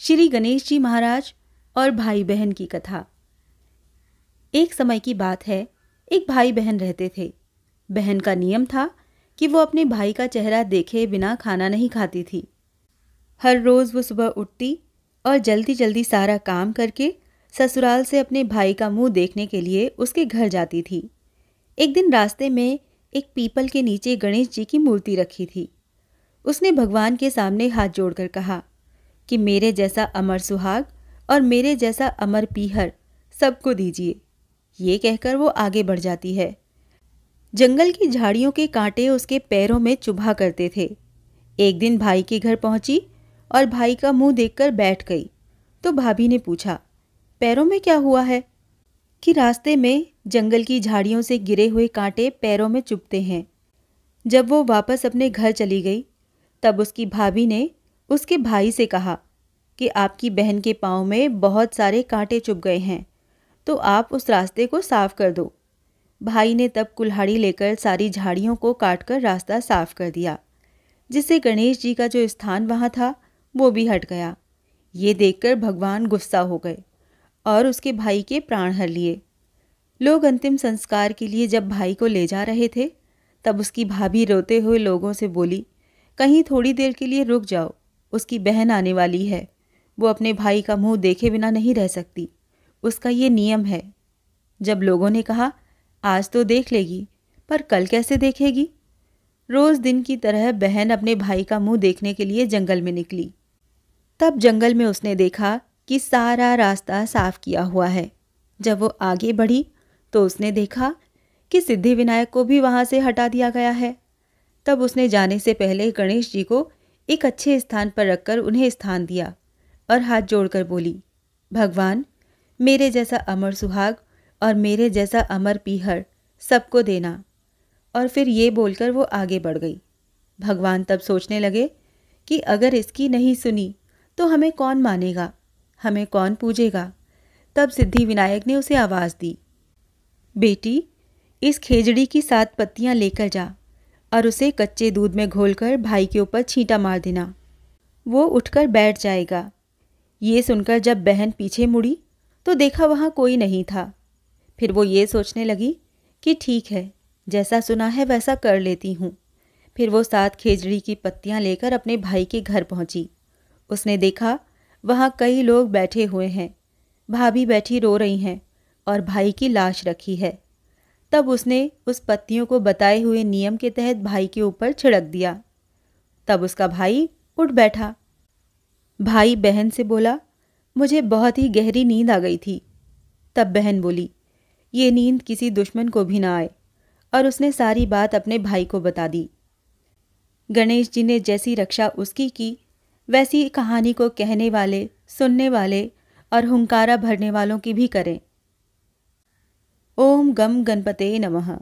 श्री गणेश जी महाराज और भाई बहन की कथा। एक समय की बात है, एक भाई बहन रहते थे। बहन का नियम था कि वो अपने भाई का चेहरा देखे बिना खाना नहीं खाती थी। हर रोज़ वो सुबह उठती और जल्दी जल्दी सारा काम करके ससुराल से अपने भाई का मुंह देखने के लिए उसके घर जाती थी। एक दिन रास्ते में एक पीपल के नीचे गणेश जी की मूर्ति रखी थी। उसने भगवान के सामने हाथ जोड़कर कहा कि मेरे जैसा अमर सुहाग और मेरे जैसा अमर पीहर सबको दीजिए। ये कहकर वो आगे बढ़ जाती है। जंगल की झाड़ियों के कांटे उसके पैरों में चुभा करते थे। एक दिन भाई के घर पहुंची और भाई का मुंह देखकर बैठ गई तो भाभी ने पूछा, पैरों में क्या हुआ है? कि रास्ते में जंगल की झाड़ियों से गिरे हुए कांटे पैरों में चुभते हैं। जब वो वापस अपने घर चली गई तब उसकी भाभी ने उसके भाई से कहा कि आपकी बहन के पाँव में बहुत सारे कांटे चुभ गए हैं, तो आप उस रास्ते को साफ कर दो। भाई ने तब कुल्हाड़ी लेकर सारी झाड़ियों को काटकर रास्ता साफ कर दिया, जिससे गणेश जी का जो स्थान वहाँ था वो भी हट गया। ये देखकर भगवान गुस्सा हो गए और उसके भाई के प्राण हर लिए। लोग अंतिम संस्कार के लिए जब भाई को ले जा रहे थे तब उसकी भाभी रोते हुए लोगों से बोली, कहीं थोड़ी देर के लिए रुक जाओ, उसकी बहन आने वाली है। वो अपने भाई का मुंह देखे बिना नहीं रह सकती, उसका ये नियम है। जब लोगों ने कहा, आज तो देख लेगी, पर कल कैसे देखेगी? रोज़ दिन की तरह बहन अपने भाई का मुंह देखने के लिए जंगल में निकली। तब जंगल में उसने देखा कि सारा रास्ता साफ किया हुआ है। जब वो आगे बढ़ी तो उसने देखा कि सिद्धिविनायक को भी वहाँ से हटा दिया गया है। तब उसने जाने से पहले गणेश जी को एक अच्छे स्थान पर रखकर उन्हें स्थान दिया और हाथ जोड़कर बोली, भगवान, मेरे जैसा अमर सुहाग और मेरे जैसा अमर पीहर सबको देना। और फिर ये बोलकर वो आगे बढ़ गई। भगवान तब सोचने लगे कि अगर इसकी नहीं सुनी तो हमें कौन मानेगा, हमें कौन पूजेगा। तब सिद्धिविनायक ने उसे आवाज़ दी, बेटी, इस खेजड़ी की 7 पत्तियां लेकर जा और उसे कच्चे दूध में घोलकर भाई के ऊपर छींटा मार देना। वो उठकर बैठ जाएगा। ये सुनकर जब बहन पीछे मुड़ी तो देखा वहाँ कोई नहीं था। फिर वो ये सोचने लगी कि ठीक है, जैसा सुना है वैसा कर लेती हूँ। फिर वो 7 खेजड़ी की पत्तियां लेकर अपने भाई के घर पहुँची। उसने देखा वहाँ कई लोग बैठे हुए हैं, भाभी बैठी रो रही हैं और भाई की लाश रखी है। तब उसने उस पत्तियों को बताए हुए नियम के तहत भाई के ऊपर छिड़क दिया। तब उसका भाई उठ बैठा। भाई बहन से बोला, मुझे बहुत ही गहरी नींद आ गई थी। तब बहन बोली, ये नींद किसी दुश्मन को भी ना आए, और उसने सारी बात अपने भाई को बता दी। गणेश जी ने जैसी रक्षा उसकी की, वैसी कहानी को कहने वाले, सुनने वाले और हुंकारा भरने वालों की भी करें। ओम गम गणपते नमः।